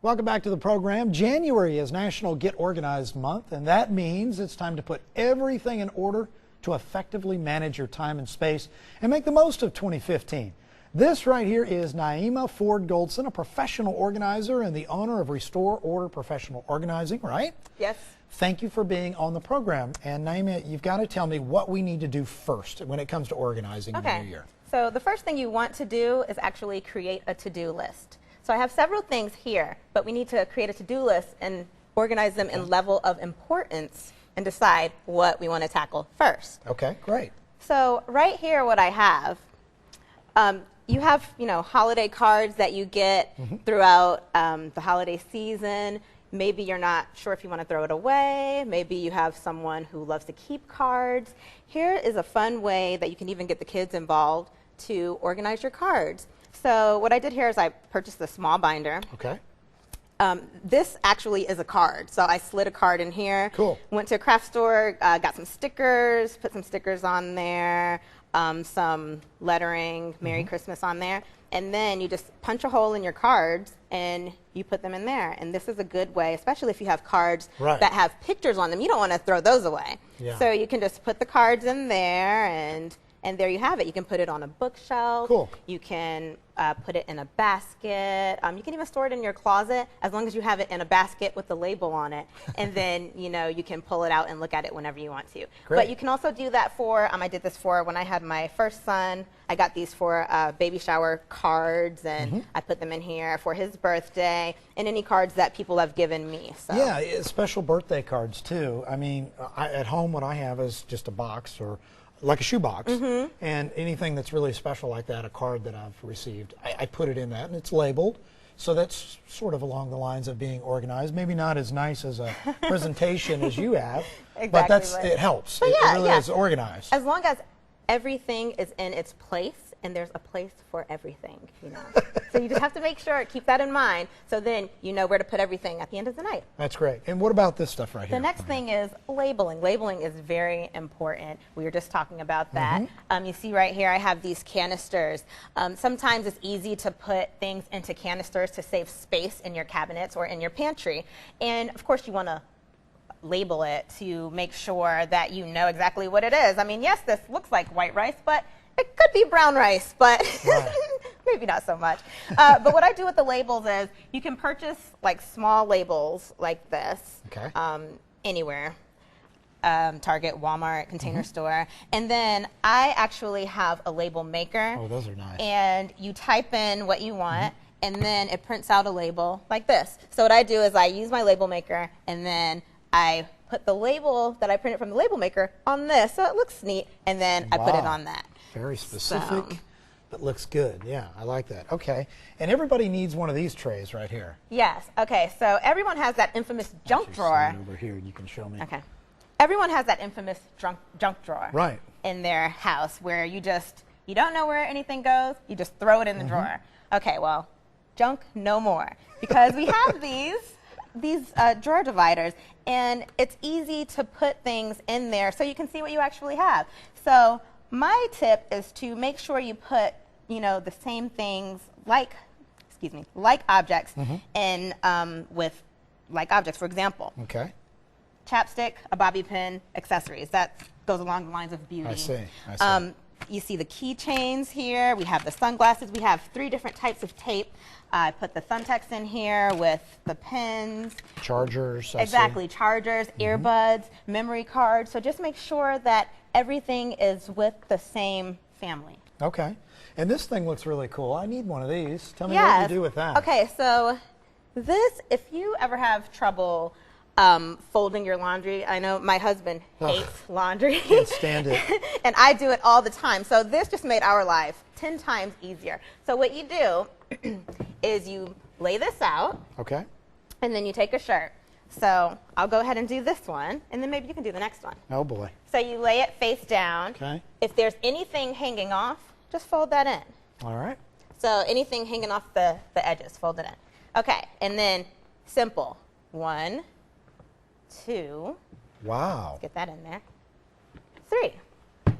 Welcome back to the program. January is National Get Organized Month, and that means it's time to put everything in order to effectively manage your time and space and make the most of 2015. This right here is Naima Ford Goldson, a professional organizer and the owner of Restore Order Professional Organizing, right? Yes. Thank you for being on the program. And Naima, you've got to tell me what we need to do first when it comes to organizing in the new year. So the first thing you want to do is actually create a to-do list. So I have several things here, but we need to create a to-do list and organize them in level of importance and decide what we want to tackle first. Okay, great. So right here, what I have, you have, holiday cards that you get throughout the holiday season. Maybe you're not sure if you want to throw it away. Maybe you have someone who loves to keep cards. Here is a fun way that you can even get the kids involved to organize your cards. So what I did here is I purchased a small binder. Okay. This actually is a card. So I slid a card in here. Cool. Went to a craft store, got some stickers, put some stickers on there, some lettering, Merry Christmas on there. And then you just punch a hole in your cards and you put them in there. And this is a good way, especially if you have cards that have pictures on them. You don't want to throw those away. Yeah. So you can just put the cards in there and there you have it. You can put it on a bookshelf. Cool. You can put it in a basket. You can even store it in your closet as long as you have it in a basket with the label on it. And then, you can pull it out and look at it whenever you want to. Great. But you can also do that for, I did this for when I had my first son. I got these for baby shower cards, and I put them in here for his birthday and any cards that people have given me. So. Yeah, special birthday cards too. I mean, at home what I have is just a box or like a shoebox, and anything that's really special like that, a card that I've received, I put it in that, and it's labeled. So that's sort of along the lines of being organized. Maybe not as nice as a presentation as you have, but it helps. But it really is organized. As long as everything is in its place, and there's a place for everything, So you just have to make sure, keep that in mind, so then you know where to put everything at the end of the night. That's great. And what about this stuff right here? The next thing is labeling. Labeling is very important. We were just talking about that. You see right here, I have these canisters. Sometimes it's easy to put things into canisters to save space in your cabinets or in your pantry. And of course, you want to label it to make sure that you know exactly what it is. Yes, this looks like white rice, but it could be brown rice, but maybe not so much. But what I do with the labels is you can purchase like small labels like this anywhere. Target, Walmart, Container Store. And then I actually have a label maker. Oh, those are nice. And you type in what you want, and then it prints out a label like this. So what I do is I use my label maker, and then I put the label that I printed from the label maker on this, so it looks neat, and then I put it on that. Very specific, but looks good. Yeah, I like that. Okay, and everybody needs one of these trays right here. Yes. Okay, so everyone has that infamous junk drawer. Over here, you can show me. Okay. Everyone has that infamous junk drawer in their house where you don't know where anything goes, you just throw it in the drawer. Okay, well, junk no more, because we have these drawer dividers, and it's easy to put things in there so you can see what you actually have. So my tip is to make sure you put, the same things like objects in with like objects. For example, chapstick, a bobby pin, accessories. That goes along the lines of beauty. I see. You see the keychains here. We have the sunglasses. We have 3 different types of tape. I put the thumbtacks in here with the pins. Chargers. Exactly. Chargers, earbuds, memory cards. So just make sure that everything is with the same family. Okay. And this thing looks really cool. I need one of these. Tell me what you do with that. Okay, so this, if you ever have trouble folding your laundry. I know my husband hates laundry. Can't stand it. And I do it all the time. So this just made our life 10 times easier. So what you do is you lay this out. Okay. And then you take a shirt. So I'll go ahead and do this one, and then maybe you can do the next one. Oh, boy. So you lay it face down. Okay. If there's anything hanging off, just fold that in. All right. So anything hanging off the edges, fold it in. Okay, and then simple. 1, 2. Wow. Let's get that in there. 3.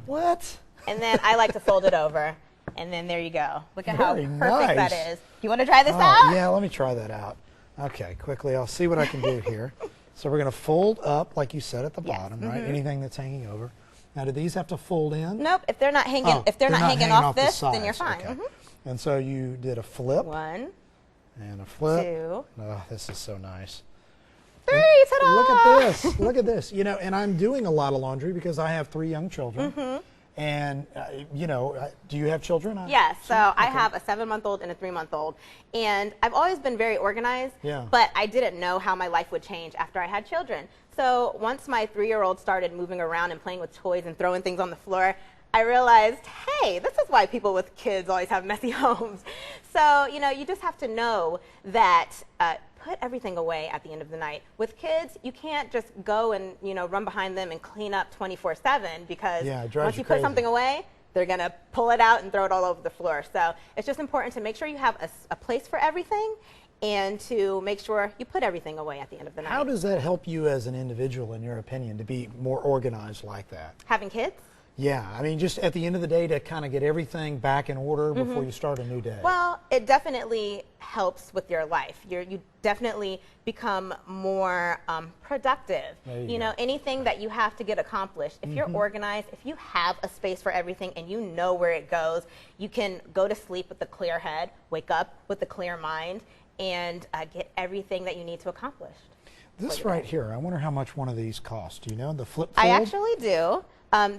What? And then I like to fold it over, and then there you go. Look at how perfect nice. that is. You want to try this out? Yeah, let me try that out. Okay, quickly, I'll see what I can do here. So we're going to fold up, like you said, at the Yes. bottom, right? Anything that's hanging over. Now, do these have to fold in? Nope. If they're not hanging, Oh, if they're not hanging off the this, then you're sides. fine. Okay. And so you did a flip One, and a flip. 2, Oh, this is so nice. 3. Ta-da! Look at this. Look at this. You know, and I'm doing a lot of laundry because I have 3 young children. And, you know, do you have children? Yes, so I have a 7-month-old and a 3-month-old, and I've always been very organized, Yeah. but I didn't know how my life would change after I had children. So once my 3-year-old started moving around and playing with toys and throwing things on the floor, I realized, hey, this is why people with kids always have messy homes. So, you know, you just have to know that put everything away at the end of the night. With kids, you can't just go and, you know, run behind them and clean up 24/7 because Yeah, it drives once you you put crazy. something away, they're going to pull it out and throw it all over the floor. So it's just important to make sure you have a place for everything and to make sure you put everything away at the end of the night. How does that help you as an individual, in your opinion, to be more organized like that? Having kids? Yeah, I mean, just at the end of the day to kind of get everything back in order before you start a new day. Well, it definitely helps with your life. You definitely become more productive. There you You know, go. anything that you have to get accomplished, if you're organized, if you have a space for everything and you know where it goes, you can go to sleep with a clear head, wake up with a clear mind, and get everything that you need to accomplish. This right here, I wonder how much one of these costs. Do you know, the flip fold? I actually do.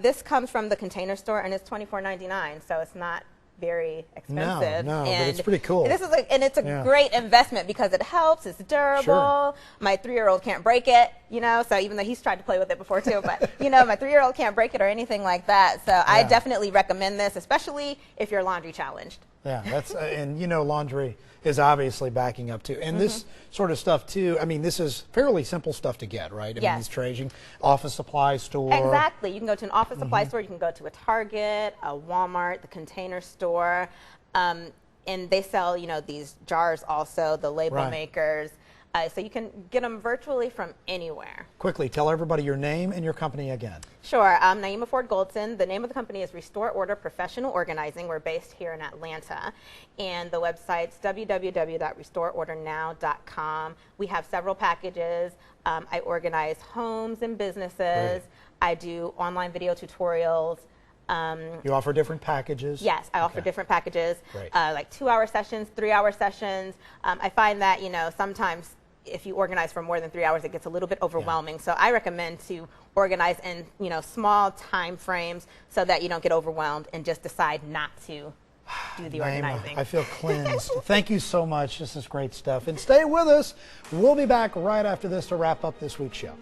This comes from the Container Store, and it's $24.99, so it's not very expensive. No, but and it's pretty cool. This is and it's a Yeah. great investment because it helps. It's durable. Sure. My 3-year-old can't break it, you know. So even though he's tried to play with it before too, but you know, my 3-year-old can't break it or anything like that. So I Yeah. definitely recommend this, especially if you're laundry challenged. Yeah, that's and you know, laundry is obviously backing up too. And this sort of stuff too, I mean, this is fairly simple stuff to get, right? I mean, Yes. these trays, office supply store. Exactly. You can go to an office supply store. You can go to a Target, a Walmart, the Container Store, and they sell, you know, these jars also, the label Right. makers. So you can get them virtually from anywhere. Quickly, tell everybody your name and your company again. Sure. Naima Ford Goldson. The name of the company is Restore Order Professional Organizing. We're based here in Atlanta. And the website's www.restoreordernow.com. We have several packages. I organize homes and businesses. Great. I do online video tutorials. You offer different packages? Yes, I offer Okay. different packages, Great. like 2-hour sessions, 3-hour sessions. I find that, you know, sometimes if you organize for more than 3 hours, it gets a little bit overwhelming. So I recommend to organize in, you know, small time frames so that you don't get overwhelmed and just decide not to do the Naima, organizing. I feel cleansed. Thank you so much. This is great stuff. And stay with us. We'll be back right after this to wrap up this week's show.